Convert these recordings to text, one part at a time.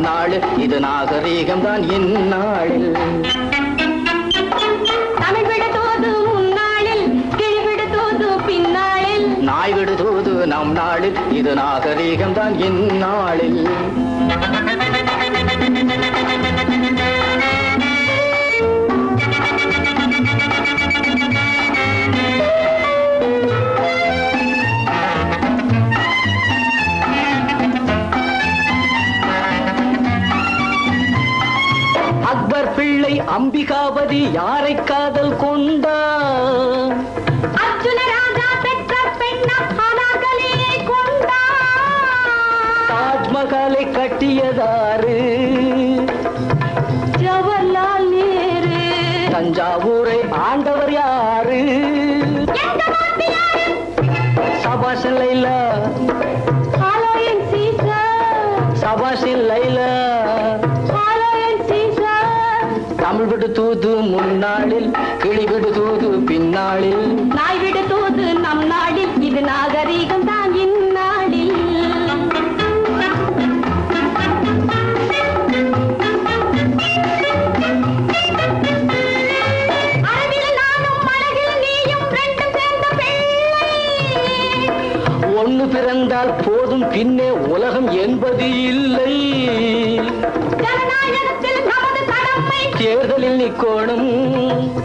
நாடு இது நாகரீகம் தான் இந்நாளில். தமிழ் விடுதோது முன்னாளில், கிளி விடுதோது பின்னாளில், நாய் விடுதோது நம் நாளில் இது நாகரீகம் தான் இந்நாளில். அக்பர் பிள்ளை அம்பிகாபதி யாரை காதல் கொண்டார்? அர்ஜுன ராஜா பெற்ற பெண்ணாகலே கொண்டார். தாஜ்மஹாலை கட்டியதாரு? ஜவஹர்லால் நேரு. தஞ்சாவூரை ஆண்டவர் யாரு? சபாஷ் லைலா. சபாஷ் லைலா. தமிழ் விடு தூது முன்னாளில், கிளி விடு தூது பின்னாளில், நாய் விடு தூது நம் நாடில் இது நாகரீகம் தான் இந்நாடில். அறிவில் நானும் அழகில் நீயும் ரெண்டும் சேர்ந்த பிள்ளை. ஒன்று பிறந்தால் போதும் பின்னே உலகம் என்பது இல்லை. ஜனநாயகத்தில் நமது கடமை, தேர்தலில் நிக்கோணம்,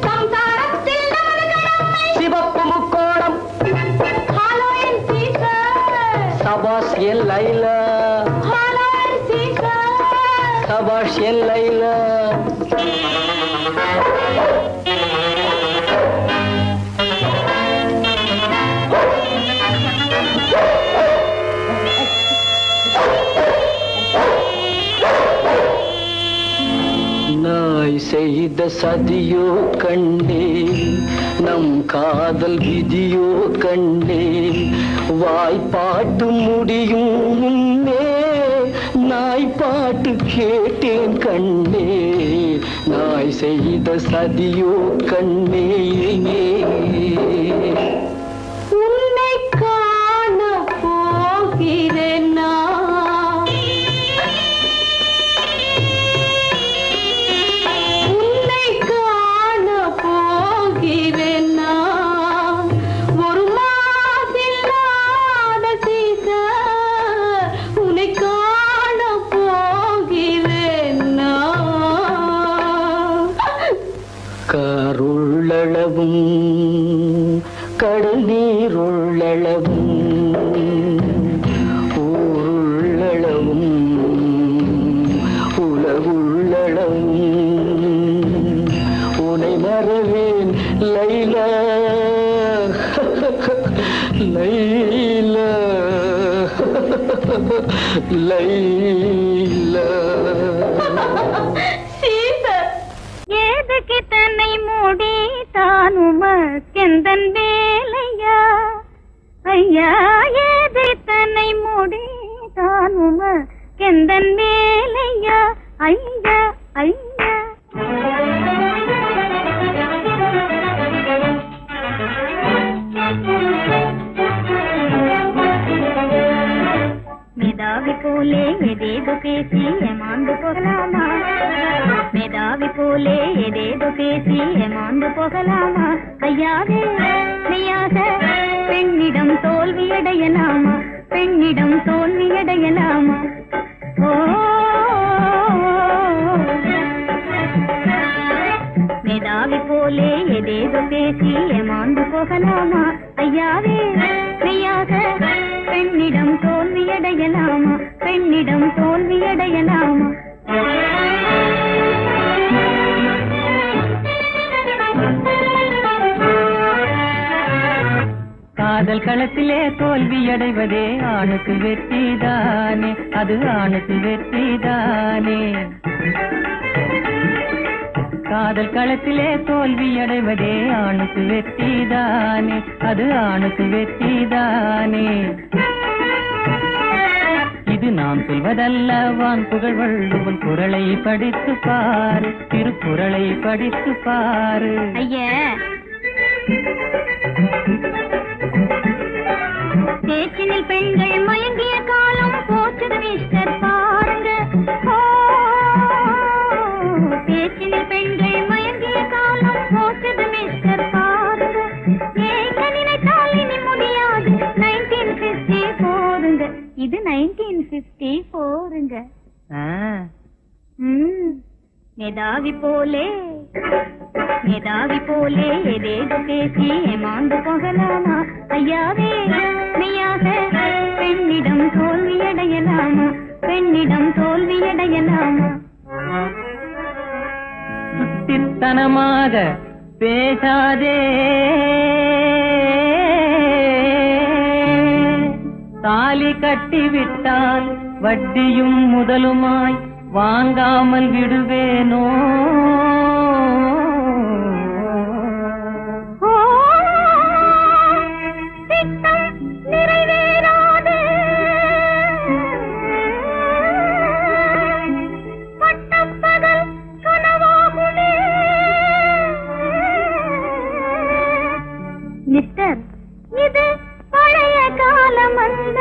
சம்சாரத்தில் நமது கடமை. சிவப்பு முக்கோணம். ஹலோ என் சீசர். சபாஷ் என் லைலா. ஹலோ என் சீசர். சபாஷ் என் லைலா. நாய் செய்த சதியோ கண்டே, நம் காதல் விதியோ கண்டே, வாய்ப்பாட்டு முடியும் முன்னே நாய் பாட்டு கேட்டேன் கண்ணே. நாய் செய்த சதியோ கண்ணே. உன்னை காண போகிறேன் நான். உன்னை காண போகிறேன் நான். ஒரு மாசில்லாத சீசர், உன்னை காண போகிறேன் நான். கருள்ளளவும் கடல் நீருள்ளளவும் ஊருள்ளளவும் உலகுள்ளளவும் உனை மறவேன் லைலா. லைலா லைலா. ஏதுக்கு தன்னை மூடி தானுமக்கெந்தன் வேலையா ஐயா. ஏது தன்னை மூடி தானுமக்கெந்தன் வேலையா ஐயா ஐயா. மேதாவி போலே எதேதோ பேசி ஏமாந்து போகலாமா? மேதாவி போலே ஏதேதோ பேசி ஏமாந்து போகலாமா? ஐயாவே மெய்யாக பெண்ணிடம் தோல்வியடையலாமா? பெண்ணிடம் தோல்வியடையலாமா? ஓ மேதாவி போலே ஏதேதோ பேசி ஏமாந்து போகலாமா? ஐயாவே மெய்யாக பெண்ணிடம் தோல்வியடையலாமா? பெண்ணிடம் தோல்வியடையலாமா? காதல் களத்திலே தோல்வியடைவதே ஆணுக்கு வெற்றிதானே, அது ஆணுக்கு வெற்றிதானே. காதல் களத்திலே தோல்வியடைவதே ஆணுக்கு வெற்றிதானே, அது ஆணுக்கு வெற்றிதானே. இது நாம் சொல்வதல்ல, வான் புகழ் வள்ளுவன் குறளை படித்து பாரு, திருக்குறளை படித்து பாரு. ஐயா சேற்றினில் பெண்கள் மயங்கிய காலம் போற்றுது மிஸ்டர் பாருங்க. இது 1954ங்க. மேதாவி போலே ஏதேதோ பேசி ஏமாந்து போகலாமா ஐயாவே மெய்யாக பெண்ணிடம் தோல்வியடையலாமா சுத்தித்தனமாக பேசாதே, தாலி கட்டிவிட்டால் வட்டியும் முதலுமாய் வாங்காமல் விடுவேனோ. மிஸ்டர், இது பழைய காலம் அல்ல.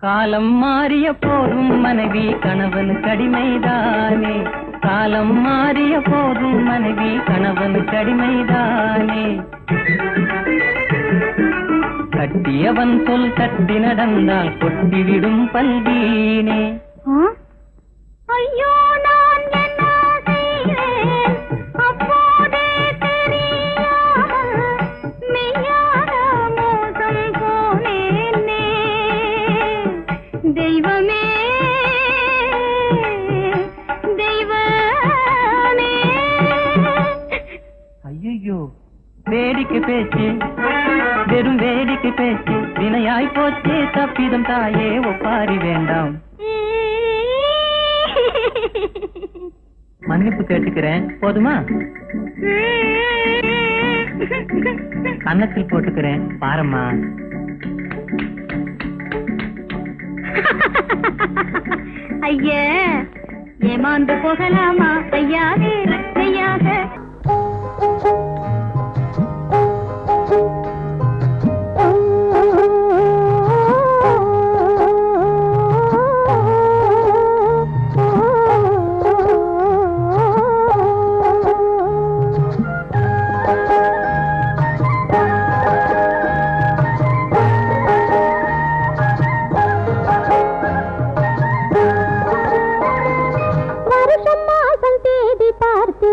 காலம் மாறிய போதும் மனைவி கணவன் கடிமைதானே, காலம் மாறிய போதும் மனைவி கணவன் கடிமைதானே. கட்டியவன் சொல் தட்டி நடந்தால் கொட்டிவிடும் பல்வீனே. ஐயோ நான் என்ன செய்வேன் அப்போதே தெரியாமல் மெய்யாக மோசம் போனேனே. தெய்வமே ஐயோ, வேடிக்கை பேச்சு, வெறும் வேடிக்கை பேச்சு, வினையாய் போச்சே தப்பிதம் தாயே, ஒப்பாரி வேண்டாம். மன்னிப்பு கேட்டுக்கிறேன், போதுமா? கன்னத்தில் போட்டுக்கிறேன், பாரம்மா. ஐயா, ஏமாந்து போகலாமா ஐயாவே ஐயாக.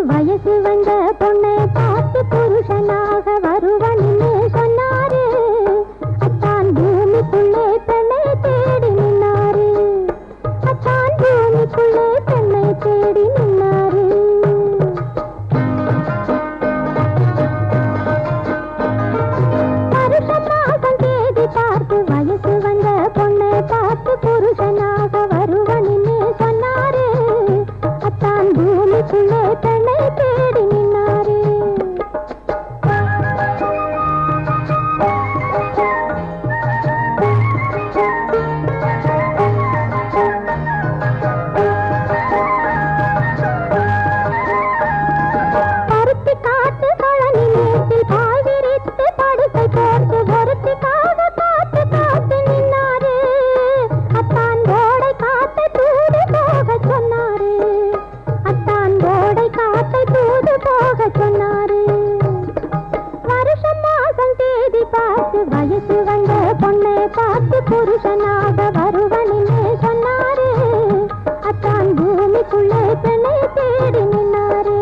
வயசு வந்த பொண்ணை பார்த்து புருஷனாக வருவன்னு சொன்னாரு. அத்தான் பூமிக்குள்ளே பெண்ணை தேடி நின்னாரு. வருஷம் மாசம் தேடி பார்த்து வயசு வந்த பொண்ணை பார்த்து புருஷனாக வருவன்னு சொன்னாரு. அத்தான் பூமிக்குள்ளே பெண்ணை தேடி நின்னாரு. பருத்தி காட்டு கழனி மேட்டில் பாய் விரித்து படுக்கை போட்டு ஒருத்திக்காக காத்து காத்து நின்னாரு. அத்தான் கோடை காத்தை தூது போக சொன்னாரு. அத்தான் கோடை காத்தை தூது போக சொன்னாரு. வருஷம் மாசம் தேதி பார்த்து வயசு வந்த பொண்ணை பார்த்து புருஷனாக வருவன்னு சொன்னாரு. அத்தான் பூமிக்குள்ளே பெண்ணை தேடி நின்னாரு.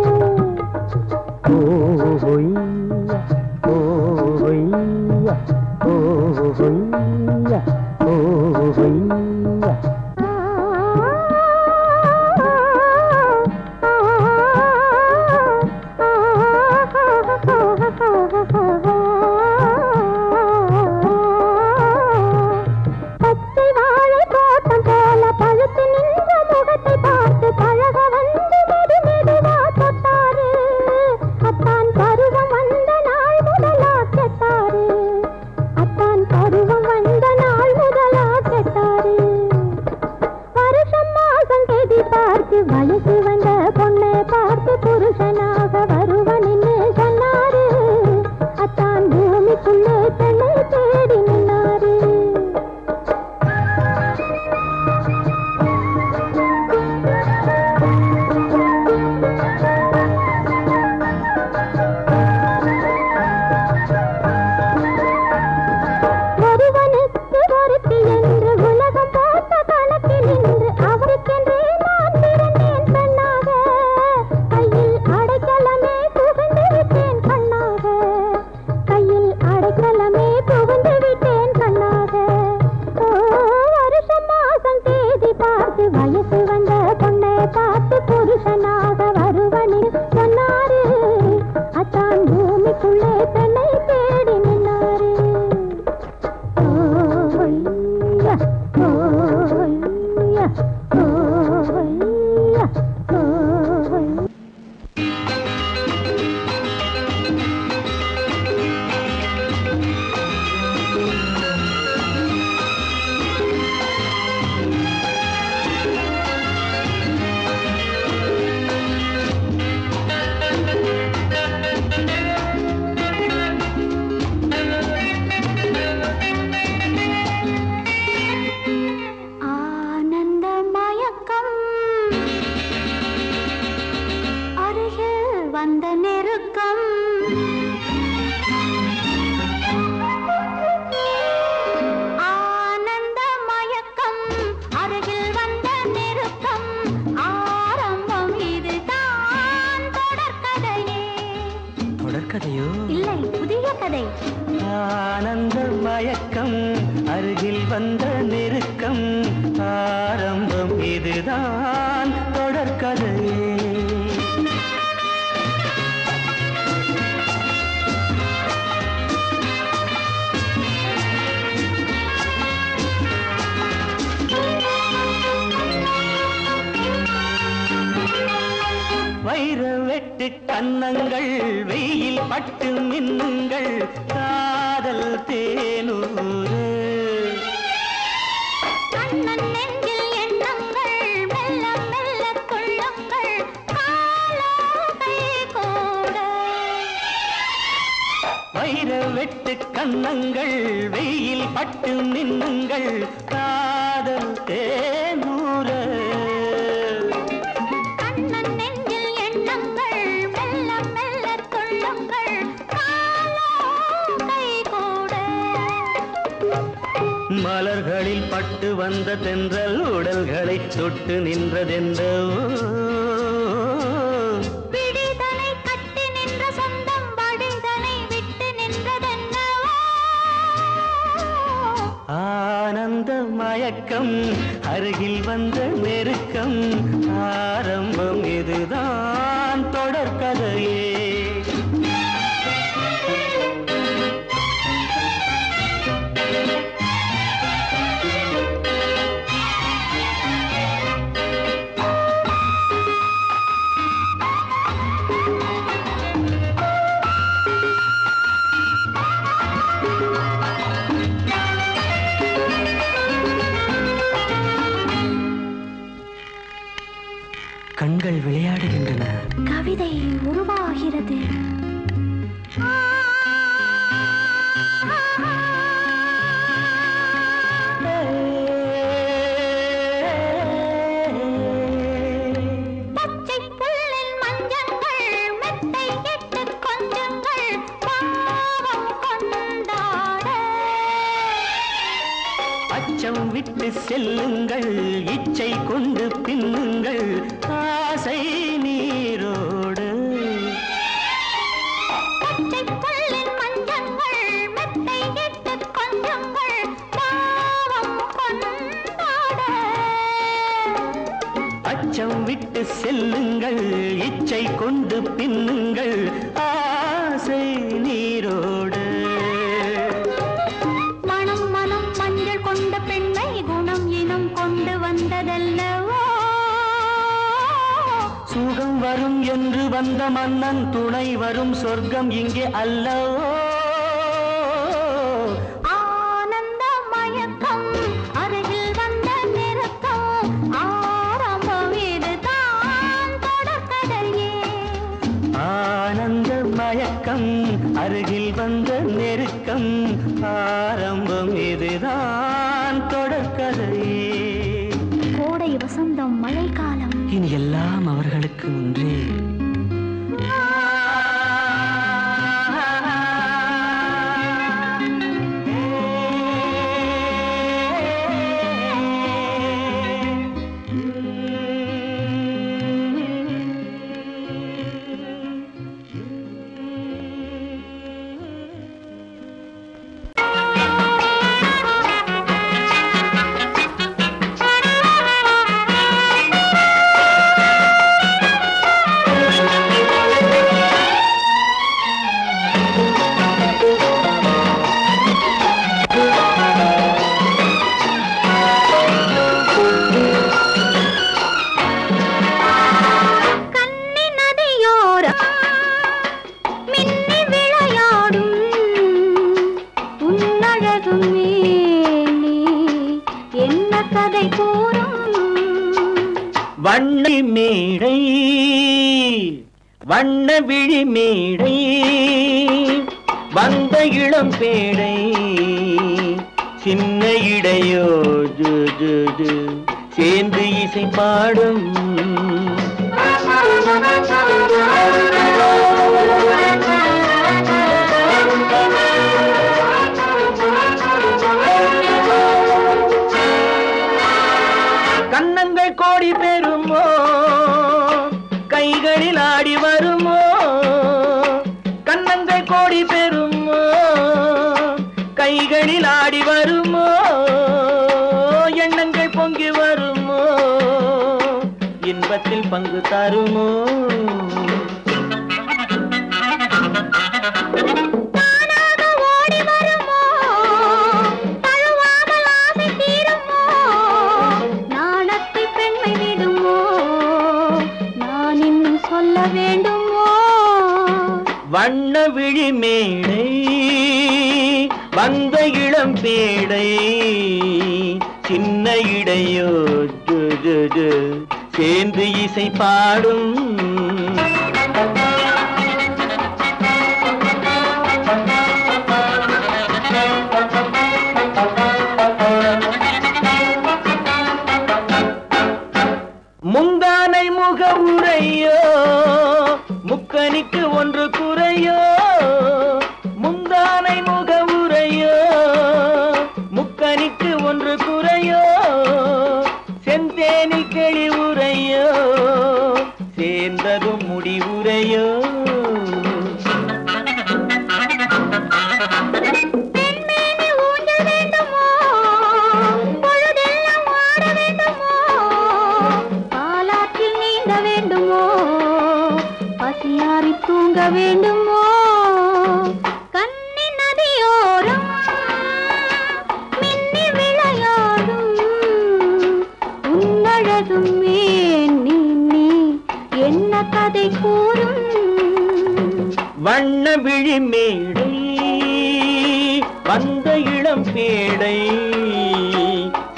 பச்சை வாழை தோட்டம் போல பழுத்து நின்ற முகத்தை பார்த்து பழக வந்து மெது மெதுவா தொட்டாரு. அத்தான் பருவம் வந்த நாள் முதலா கெட்டாரு. அத்தான் பருவம் வந்த நாள் முதலா கெட்டாரு. ஆனந்த மயக்கம் அருகில் வந்த நெருக்கம் ஆரம்பம் இதுதான் தொடர்கதை வைர வெட்டு கன்னங்கள் வெயில் பட்டு மின்னுங்கள் காதல் தேனூறு கண்ணன் நெஞ்சில் எண்ணங்கள் மெல்ல மெல்ல கொள்ளுங்கள் காலோகை கூட வைர வெட்டு கன்னங்கள் வெயில் பட்டு மின்னுங்கள் காதல் தேனூறு மலர்களில் பட்டு வந்த தென்றல் உடல்களை தொட்டு நின்றதென்றோ விடிதனை கட்டி நின்ற சொந்தம் வடிதனை விட்டு நின்றதென்னோ ஆனந்த மயக்கம் அருகில் வந்த நெருக்கம் ஆரம்பம் இதுதான் தொடர்கதையே கண்கள் விளையாடுகின்றன கவிதை உருவாகிறது பச்சை புல்லில் மஞ்சங்கள் மெத்தை இட்டு கொஞ்சங்கள் பாவம் கொண்டாட அச்சம் விட்டு செல்லுங்கள் இச்சை கொண்டு பின்னுங்கள் ஆசை நீரோடு பச்சை புல்லின் மஞ்சங்கள் மெத்தை இட்டு கொஞ்சங்கள் பாவம் கொண்டாட அச்சம் விட்டு செல்லுங்கள் இச்சை கொண்டு பின்னுங்கள் ஆசை நீரோடு மனம் மனம் மஞ்சள் கொண்ட பெண்ணை குணம் இனம் கொண்டு வந்ததல்லவோ சுகம் வரும் என்று வந்த மன்னன் துணை வரும் சொர்க்கம் இங்கே அல்லவோ ஆனந்த மயக்கம் அருகில் வந்த நெருக்கம் ஆரம்பம் இதுதான் தொடர்கதையே ஆனந்த மயக்கம் அருகில் வந்த நெருக்கம் ஆரம்பம் இதுதான் தொடர்கதையே கோடை வசந்தம் மழைக்காலம் இனி எல்லாம் அவர்களுக்கு ஒன்றே வண்ண மேடை வண்ண விழி மேடை வந்த இளம் பேடை சின்ன இடையோ ஜு ஜு ஜு சேர்ந்து இசை பாடும் கன்னங்கள் கோடி பெறுமோ கைகளில் ஆடி வருமோ கன்னங்கள் கோடி பெறுமோ கைகளில் ஆடி வருமோ எண்ணங்கள் பொங்கி வருமோ இன்பத்தில் பங்கு தருமோ வண்ண விழி மேடை வந்த இளம் பேடை சின்ன இடையோ சேர்ந்து இசை பாடும் முந்தானை முக உரையோ முக்கனிக்கு ஒன்று குறையோ முந்தானை முக உரையோ முக்கனிக்கு ஒன்று குறையோ செந்தேனில் கிளி உரையோ சேர்ந்ததும் முடிவுரையோ தூங்க வேண்டுமோ கண்ணி நதியோரம் மின்னி விளையாடும் உன்னழகும் நீ என்ன கதை கூறும் வண்ண விழி மேடை வந்த இளம் பேடை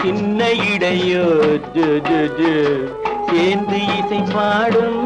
சின்ன இடையோ சேர்ந்து இசை பாடும்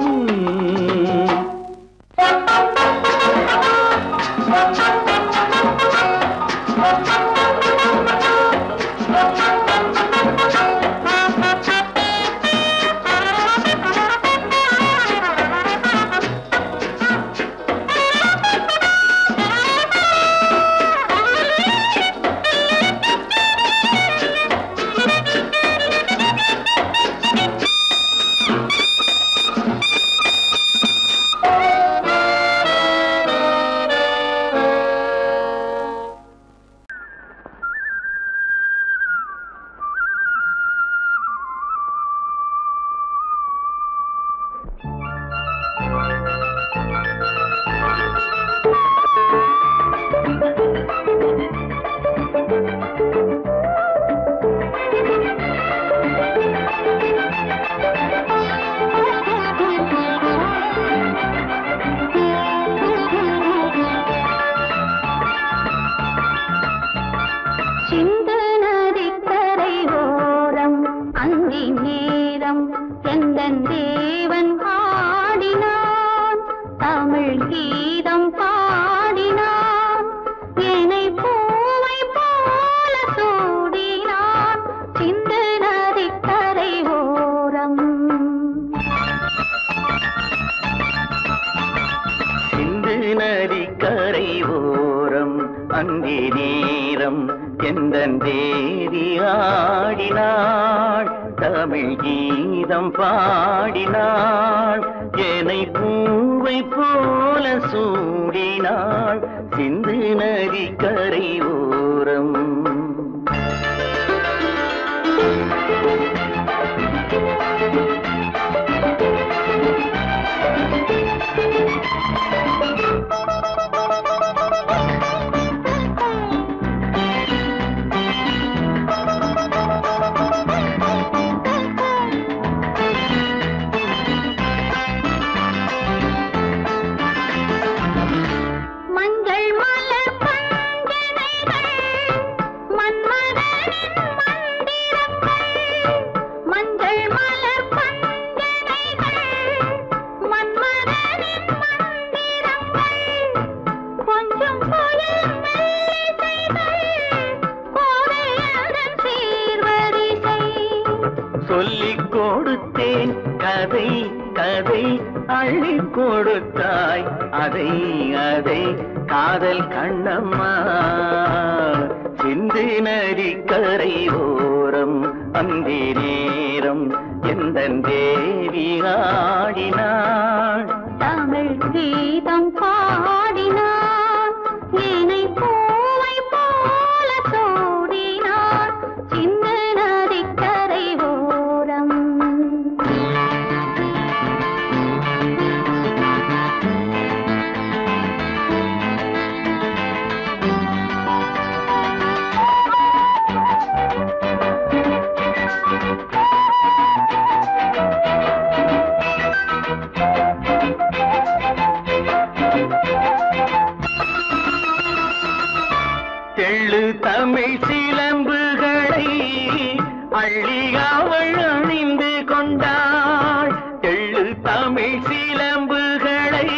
கீதம் பாடினான் ஏனை பூவை போல தமிழ் சிலம்புகளை அள்ளி அவள் அணிந்து கொண்டாள். எள்ளு தமிழ் சிலம்புகளை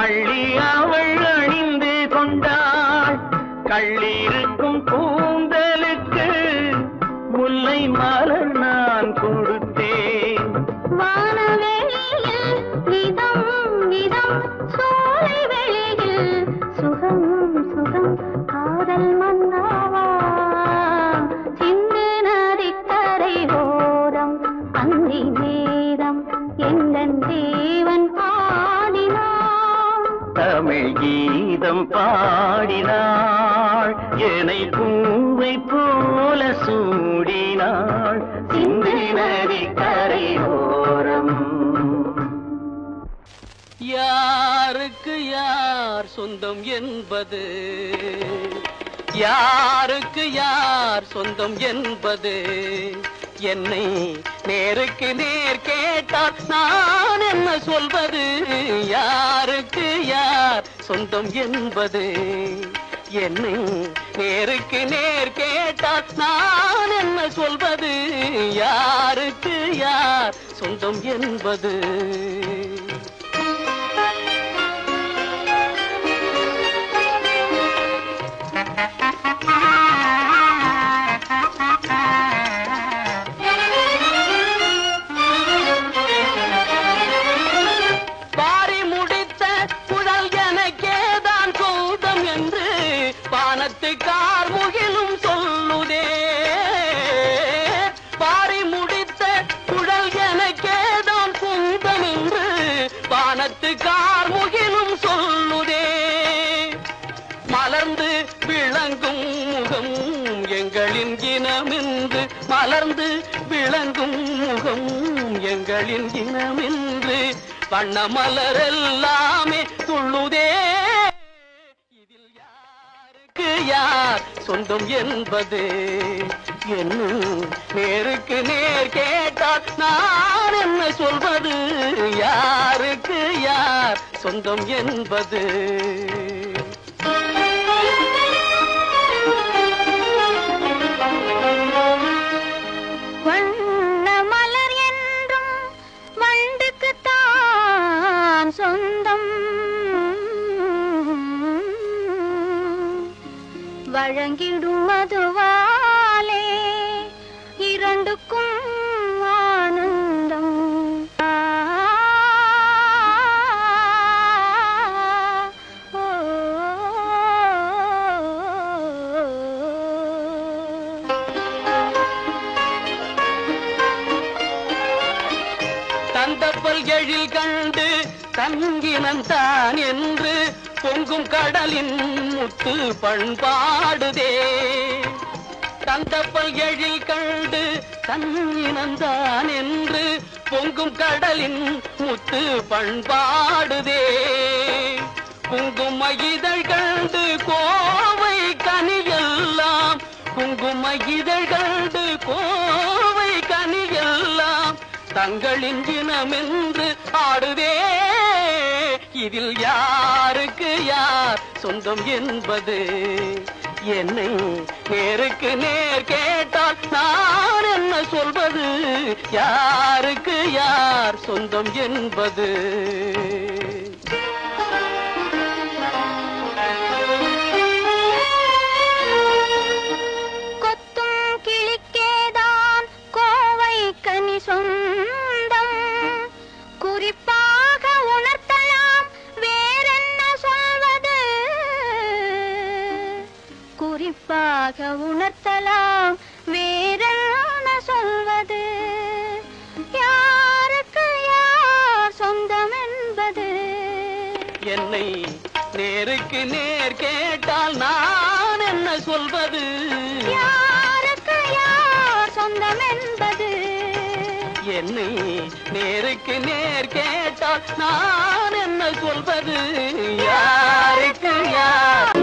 அள்ளி அவள் அணிந்து கொண்டாள். கள்ளிருக்கும் கூந்தலுக்கு முல்லை மலர் நான் கொடுத்தேன். வானவெளியில் இதம் இதம் சோலை வெளியில் சுகம் சுகம் காதல் மன்னாவா சிந்து நதிக்கரை ஓரம் அந்தி நேரம் எங்கள் தேவன் பாடினான். தமிழ் கீதம் பாடினாள் என்னை பூவை போல சூடினாள் சிந்து நதி கரையோரம். யாருக்கு யார் சொந்தம் என்பது, யாருக்கு யார் சொந்தம் என்பது, என்னை நேருக்கு நேர் கேட்டால் நான் என்ன சொல்வது. யாருக்கு யார் சொந்தம் என்பது, என்னை நேருக்கு நேர் கேட்டால் நான் என்ன சொல்வது. யாருக்கு யார் சொந்தம் என்பது. பாரி முடித்த குழல் எனக்கேதான் சொந்தம் என்று வானத்து கார்முகிலும் சொல்லுதே. பாரி முடித்த குழல் எனக்கேதான் சொந்தம் என்று வானத்து கார்முகிலும் சொல்லுதே. மலர்ந்து விளங்கும் முகம் எங்களின் இனமென்று, மலர்ந்து விளங்கும் முகம் எங்களின் இனமென்று வண்ண மலரெல்லாமே துள்ளுதே. இதில் யாருக்கு யார் சொந்தம் என்பது, என்னும் நேருக்கு நேர் கேட்டால் நான் என்ன சொல்வது. யாருக்கு யார் சொந்தம் என்பது. வண்ண மலர் என்றும் வண்டுக்குத்தான் சொந்தம், வழங்கிடும் மதுவாலே இரண்டுக்கும் ஆனந்தம். தந்தப்பல் எழில் கண்டு தங்கினந்தான் என்று பொங்கும் கடலின் முத்து பண்பாடுதே. தந்தப்பல் எழில் கண்டு தங்கினந்தான் என்று பொங்கும் கடலின் முத்து பண்பாடுதே. குங்கும இதழ் கண்டு கோவை கனியெல்லாம், குங்கும இதழ் கண்டு கோவை கனியெல்லாம் தங்களின் இனமென்று ஆடுதே. இதில் யாருக்கு யார் சொந்தம் என்பது, என்னை நேருக்கு நேர் கேட்டால் நான் என்ன சொல்வது. யாருக்கு யார் சொந்தம் என்பது. கொத்தும் கிளிக்கேதான் கோவை கனி சொந்தம், குறிப்பாக உணர்த்தலாம் வேறென்ன சொல்வது. குறிப்பாக உணர்த்தலாம் வேறென்ன சொல்வது. யாருக்கு யார் சொந்தம் என்பது, என்னை நேருக்கு நேர் கேட்டால் நான் என்ன சொல்வது. யாருக்கு யார் சொந்தம் என்பது. என்னை நேருக்கு நேர் கேட்டால் நான் என்ன சொல்வது. யாருக்கு யார்.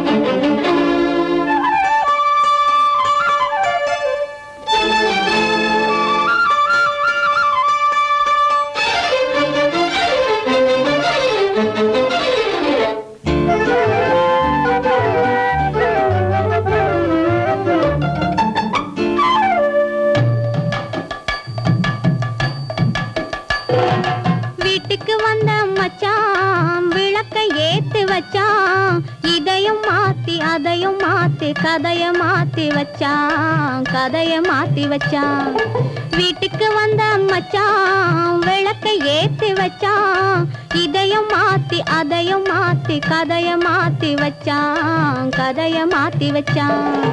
மாத்தி வச்சான் கதைய மாத்தி வச்சான் வீட்டுக்கு வந்த மச்சான் விளக்கை ஏத்தி வச்சான் இதையும் மாத்தி அதையும் மாத்தி கதைய மாத்தி வச்சான் கதைய மாத்தி வச்சான்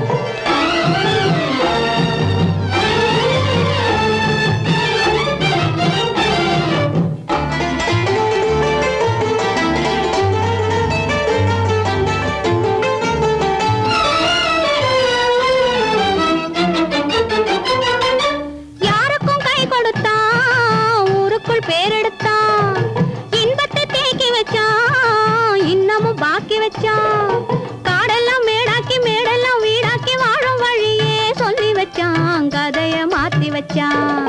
காடெல்லாம் மேடாக்கி மேடெல்லாம் வீடாக்கி வாழும் வழியே சொல்லி வச்சான் கதைய மாத்தி வச்சான்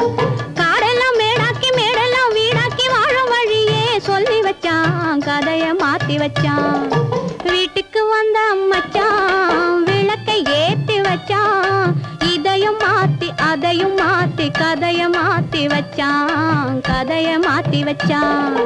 காடெல்லாம் மேடாக்கி மேடெல்லாம் வீடாக்கி வாழும் வழியே சொல்லி வச்சான் கதைய மாத்தி வச்சான் வீட்டுக்கு வந்த மச்சான் விளக்கை ஏத்தி வச்சான் இதையும் மாத்தி அதையும் மாத்தி கதைய மாத்தி வச்சான் கதைய மாத்தி வச்சான்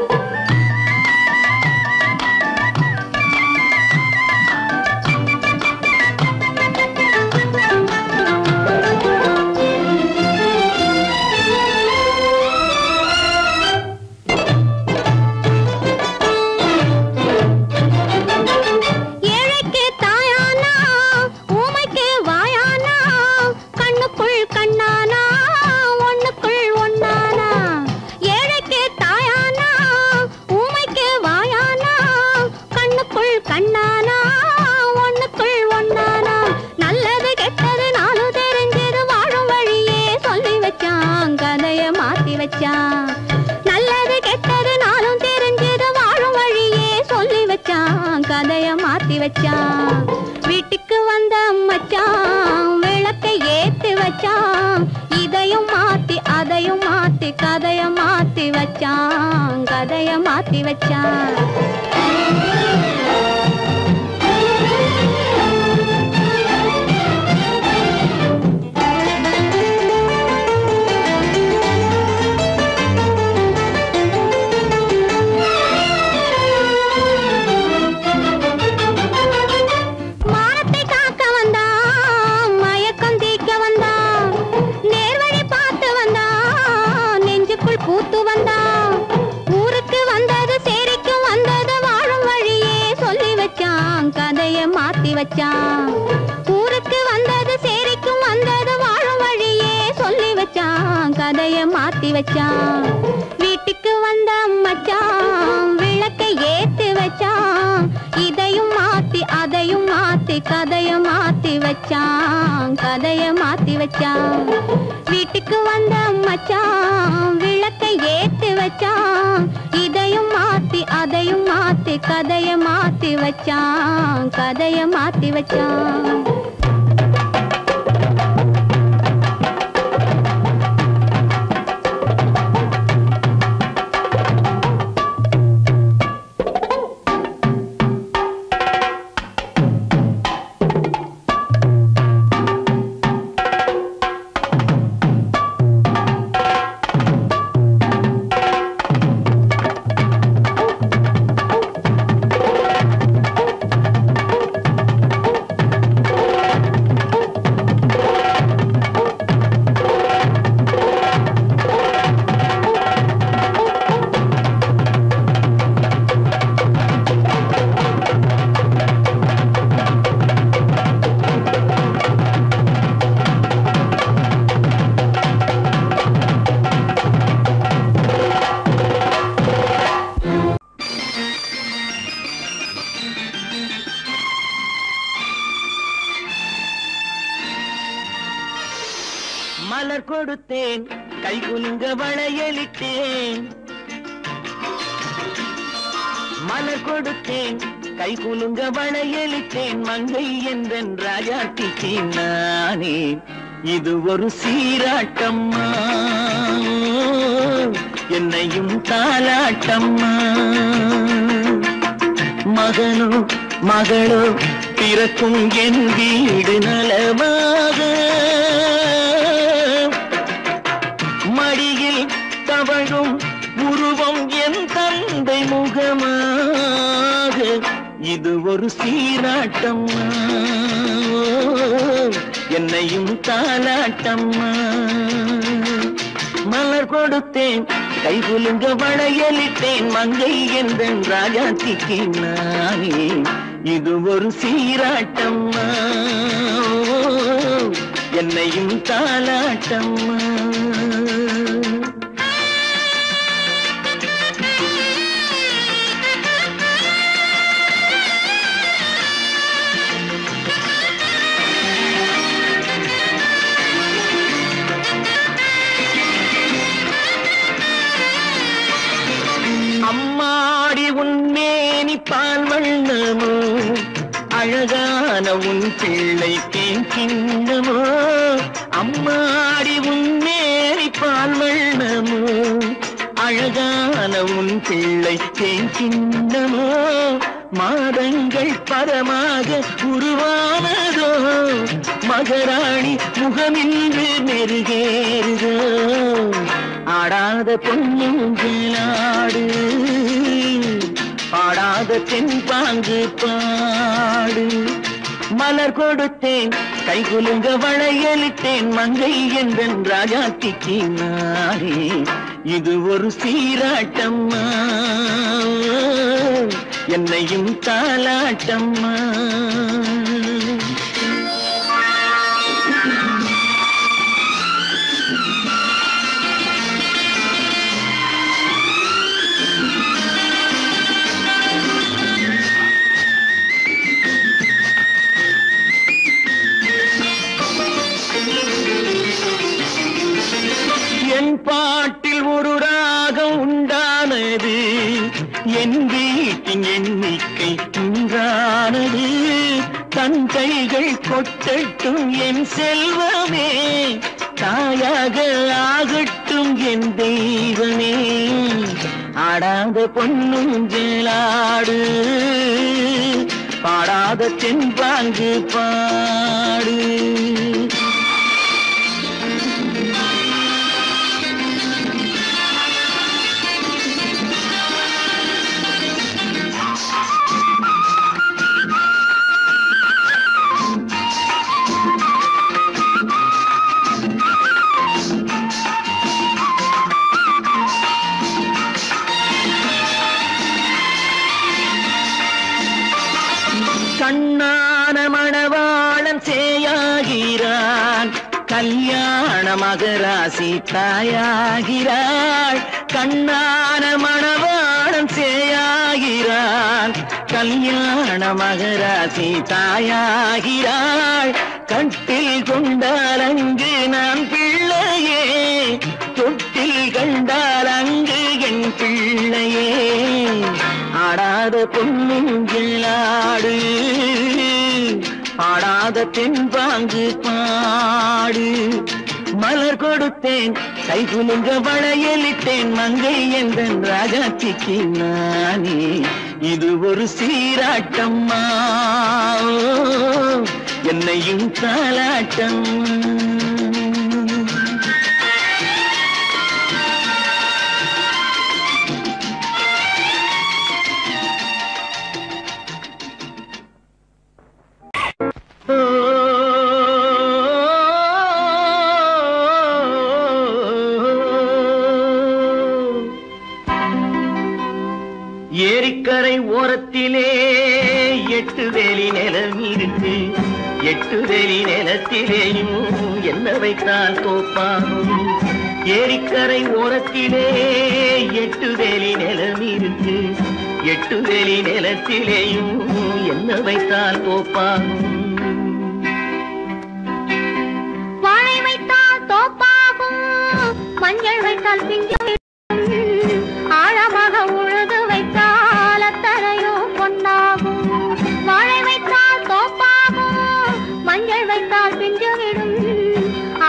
நல்லது கெட்டது நாளும் தெரிஞ்சது வாழும் வழியே சொல்லி வச்சான் கதைய மாத்தி வச்சான் வீட்டுக்கு வந்த மச்சான் விளக்கை ஏத்தி வச்சான் இதையும் மாத்தி அதையும் மாத்தி கதைய மாத்தி வச்சான் கதைய மாத்தி வச்சான் வச்சான் ஊருக்கு வந்தது சேரிக்கும் வந்தது வாழும் வழியே சொல்லி வச்சான் கதைய மாத்தி வச்சான் வீட்டுக்கு வந்த மச்சான் விளக்கை ஏத்தி வச்சான் இதையும் மாத்தி அதையும் மாத்தி கதைய மாத்தி வச்சான் கதைய மாத்தி வச்சான் வீட்டுக்கு வந்த மச்சான் விளக்கை ஏத்தி வச்சான் இதையும் மாத்தி அதையும் மாத்தி கதைய மாத்தி வச்சான் கதைய மாத்தி வச்சான் மலர் கொடுத்தேன் கை குலுங்க வளையலிட்டேன் மலர் கொடுத்தேன் கை குலுங்க வளையலிட்டேன் மங்கை என்றன் ராஜாட்டிக்கு நானே இது ஒரு சீராட்டம்மா என்னையும் தாலாட்டம்மா மகனோ மகளோ பிறக்கும் என் வீடு நலமாக மடியில் தவழும் உருவம் என் தந்தை முகமாக இது ஒரு சீராட்டம்மா என்னையும் தாலாட்டம்மா. மலர் கொடுத்தேன் கைகுலுங்க வளையலிட்டேன் மங்கை எந்தன் ராஜாத்திக்கு நானே இது ஒரு சீராட்டம்மா. என்னையும் தாலாட்டம்மா. அம்மாடி உன்மேனி பால் வண்ணமோ அழகான உன் பிள்ளை தேன் கிண்ணமோ. அம்மாடி உன்மேனி பால் வண்ணமோ அழகான உன் பிள்ளை தேன் கிண்ணமோ. மாதங்கள் பரமாக உருவானதோ மகராணி முகமின்று மெருகேறுதோ. ஆடாத பொன்னுங்களாடு பாடாத தென்பாங்கு பாடு. மலர் கொடுத்தேன் கைகுலுங்க வளையலிட்டேன் மங்கை என்பன் ராஜாத்திக்கு நானே இது ஒரு சீராட்டம்மா. என்னையும் தாலாட்டம்மா. என் பாட்டில் ஒரு ராகம் உண்டானது என் வீட்டின் எண்ணிக்கை உண்டானது. தன் கைகள் கொட்டட்டும் என் செல்வமே தாயாக ஆகட்டும் என் தெய்வமே. ஆடாத பொன்னுங்களாடு பாடாத தென்பாங்கு பாடு. கண்ணான மணவாளன் சேயாகிறான் கல்யாண மகராசி தாயாகிறாள். கண்ணான மணவாளன் சேயாகிறான் கல்யாண மகராசி தாயாகிறாள். கட்டில் கொண்டால் அங்கு நான் பிள்ளையே தொட்டில் கண்டால் அங்கு என் பிள்ளையே. ஆடாத பொன்னுங்களாடு ஆடாத தென்பாங்கு பாடு. மலர் கொடுத்தேன் கைகுலுங்க வளையலிட்டேன் மங்கை எந்தன் ராஜாத்திக்கு நானே இது ஒரு சீராட்டம்மா. என்னையும் தாலாட்டம்மா. ஏரிக்கரை ஓரத்திலே 8 வேலி நிலம் இருக்கு. 8 வேலி நிலத்திலேயும் என்ன வைத்தால் தோப்பாகும். ஏரிக்கரை ஓரத்திலே 8 வேலி நிலம் இருக்கு. 8 வேலி நிலத்திலேயும் என்ன வைத்தால் தோப்பாகும். வாழை வைத்தால் தோப்பாகும் மஞ்சள் வைத்தால் பிஞ்சு ஆழமாக உழுது வைத்தால் அத்தனையோ பொன்னாகும். வாழை வைத்தால் தோப்பாகும் மஞ்சள் வைத்தால் பிஞ்சுவிடும்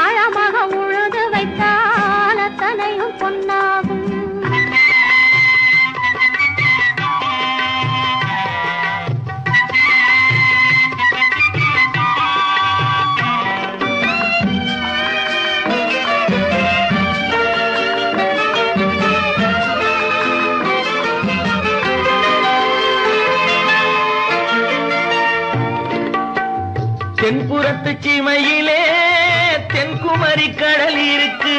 ஆழமாக உழுது வைத்தால் அத்தனையோ பொன்னாகும். தென்புறத்து சீமை சீமையிலே தென்குமரி கடல் இருக்கு,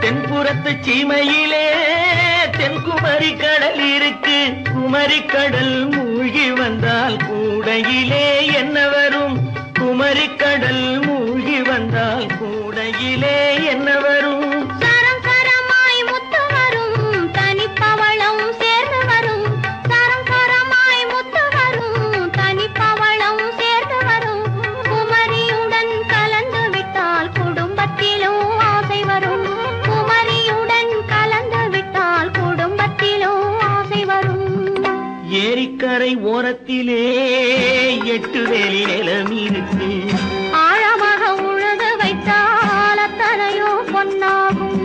தென்புறத்து சீமையிலே தென்குமரி கடல் இருக்கு. குமரி கடல் மூழ்கி வந்தால் கூடையிலே என்ன வரும்? குமரி கடல் மூழ்கி வந்தால் கூடையிலே என்ன வரும்? சரம் சரமாய் முத்து வரும், தனிப்பவளம் சேர்ந்து வரும். சரம் சரமாய் முத்து வரும், தனிப்பவளம் சேர்ந்து வரும். குமரியுடன் கலந்து விட்டால் குடும்பத்திலும் ஆசை வரும். குமரியுடன் கலந்து விட்டால் குடும்பத்திலும் ஆசை வரும். ஏரிக்கரை ஓரத்திலே 8 வேலி நிலம் இருக்கு. ஆழமாக உழுது வைத்தால் அத்தனையோ பொன்னாகும்.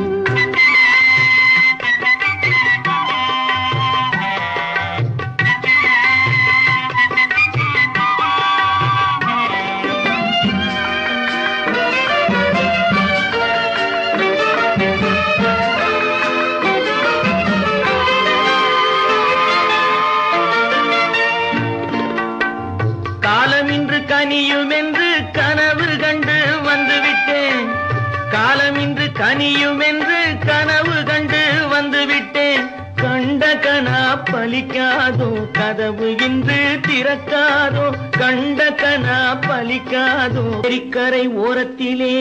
காலமின்று கனியும் என்று கனவு கண்டு வந்துவிட்டேன். காலமின்று கனியும் என்று கனவு கண்டு வந்துவிட்டேன். கண்ட கனா பலிக்காதோ, கதவு இன்று திறக்காதோ. கண்ட கனா பலிக்காதோ. ஏரிக்கரை ஓரத்திலே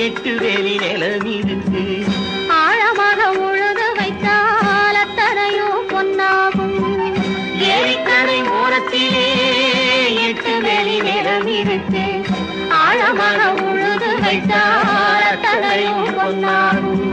8 வேலி நிலம் இருக்கு. ஆழமாக உழுது வைத்தால் அத்தனையோ பொன்னாகும். ஏரிக்கரை ஓரத்திலே 8 வேலி நிலம் இருக்கு. ஆழமாக உழுது வைத்தால் அத்தனையோ பொன்னாகும்.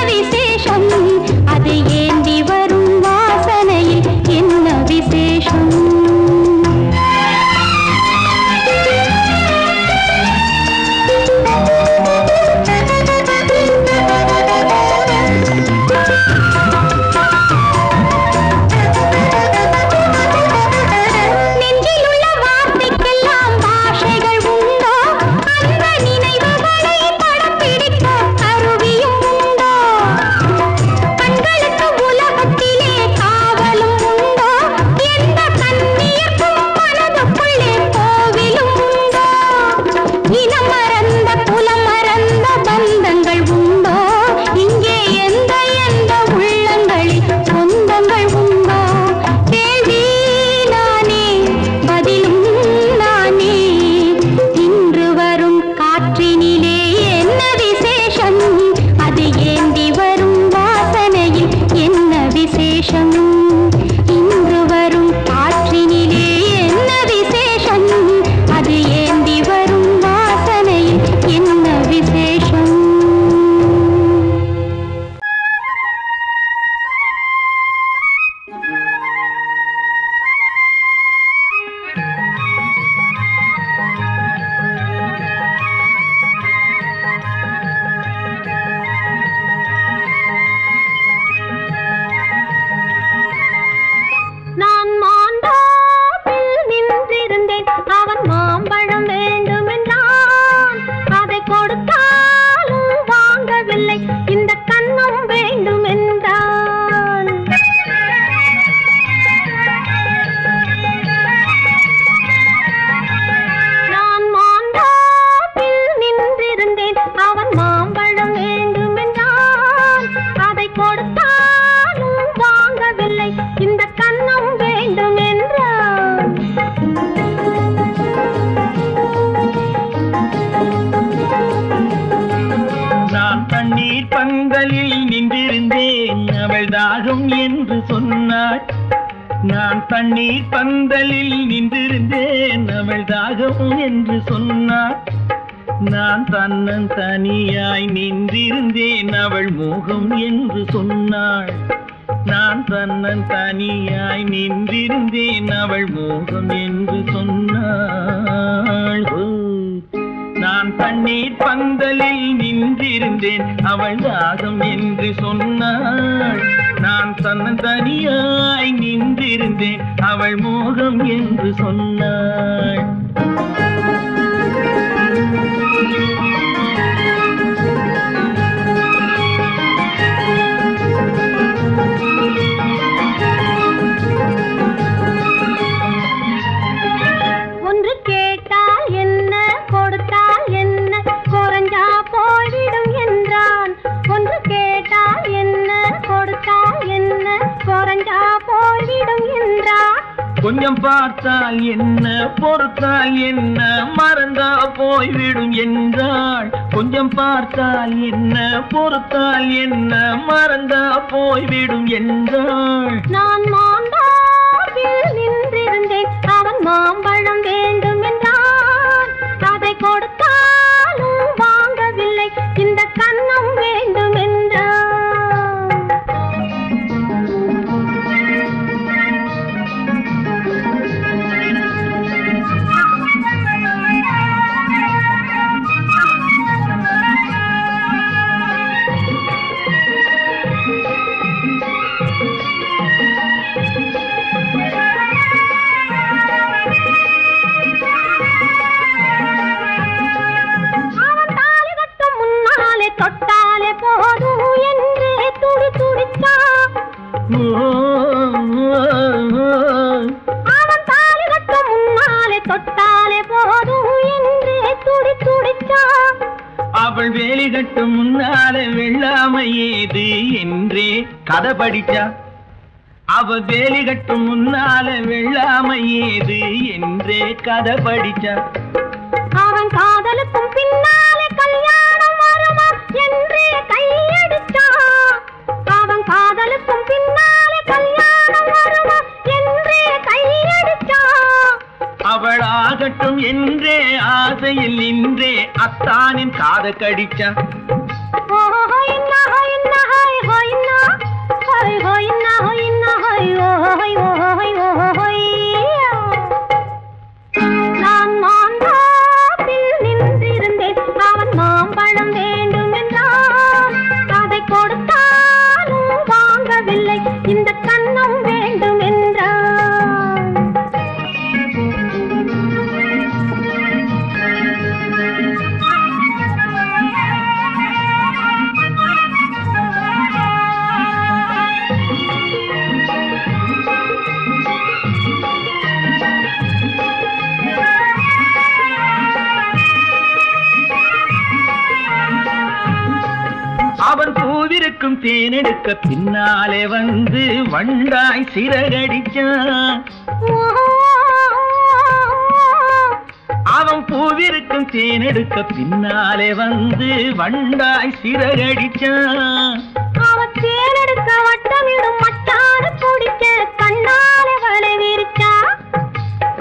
விசேஷம் அது ஏந்தி வரும் வாசனையில் என்ன விசேஷம் நான் தண்ணீர் பந்தலில் நின்றிருந்தேன் அவள் தாகம் என்று சொன்னாள் நான் தன்னன் தனியாய் நின்றிருந்தேன் அவள் மோகம் என்று சொன்னாள் நான் தன்னன் தனியாய் நின்றிருந்தேன் அவள் மோகம் என்று சொன்னாள் நான் தண்ணீர் பந்தலில் நின்றிருந்தேன் அவள் தாகம் என்று சொன்னாள் நான் தன்னன் தனியாய் நின்றிருந்தேன் அவள் மோகம் என்று சொன்னாள் ஒன்று கேட்டால் என்ன கொடுத்தால் என்ன குறைஞ்சா போய்விடும் என்றான் ஒன்று கேட்டால் என்ன கொடுத்தால் என்ன குறைஞ்சா போய்விடும் என்றான் கொஞ்சம் பார்த்தால் என்ன பொறுத்தால் என்ன மறந்தா போய்விடும் என்றாள் கொஞ்சம் பார்த்தால் என்ன பொறுத்தால் என்ன மறந்தா போய்விடும் என்றாள் நான் மாந்தாவில் நின்றிருந்தேன் அவன் மாம்பழம் வேண்டும் என்றான் அதை கொடுத்தாலும் வாங்கவில்லை இந்த கன்னம் வேண்டும் என்றான் தொட்டாலே போதும் என்றே துடி துடித்தான் அவன் தாலி கட்ட முன்னாலே தொட்டாலே போதும் என்றே துடி துடித்தான் அவள் வேலி கட்டு முன்னாலே வெள்ளாமை ஏது என்றே கதை படிச்சா அவள் வேலி கட்டு முன்னாலே வெள்ளாமை ஏது என்றே கதை படிச்சா அவன் காதலுக்கும் பின்னாலே கல்யாணம் வருமா என்றே கையடிச்சான் அவன் காதலுக்கும் பின்னாலே கல்யாணம் வருமா என்றே கையடிச்சான் அவள் ஆகட்டும் என்றே ஆசையில் நின்றே அத்தானின் காதை கடிச்சா ஓஹோ என்ன தேனெடுக்க பின்னாலே வந்து வண்டாய் சிறகடிச்சான். அவன் பூவிருக்கும் தேனெடுக்க பின்னாலே வந்து வண்டாய் சிறகடிச்சான். அவன் தேனெடுக்க வட்டமிடும் மட்டான குடிக்க கண்ணாலே வலை விரிச்சா.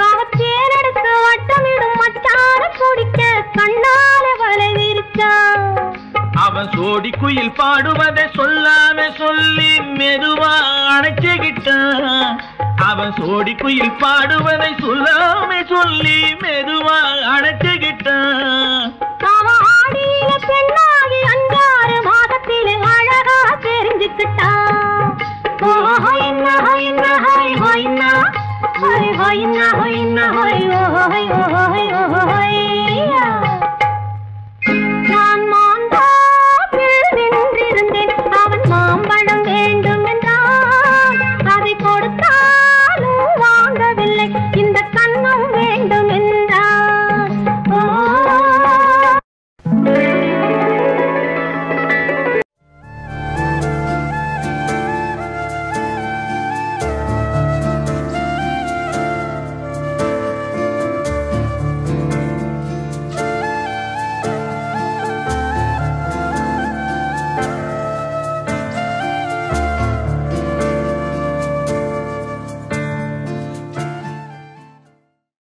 அவன் தேனெடுக்க வட்டமிடும் மட்டான குடிக்க கண்ணாலே வலை விரிச்சா. அவன் சோடி குயில் பாடுவதை சொல்லாம சொல்லி மெதுவா அணைச்சுக்கிட்டான். அவன் சோடி குயில் பாடுவதை சொல்லாம சொல்லி மெதுவா அணைச்சுக்கிட்டான்.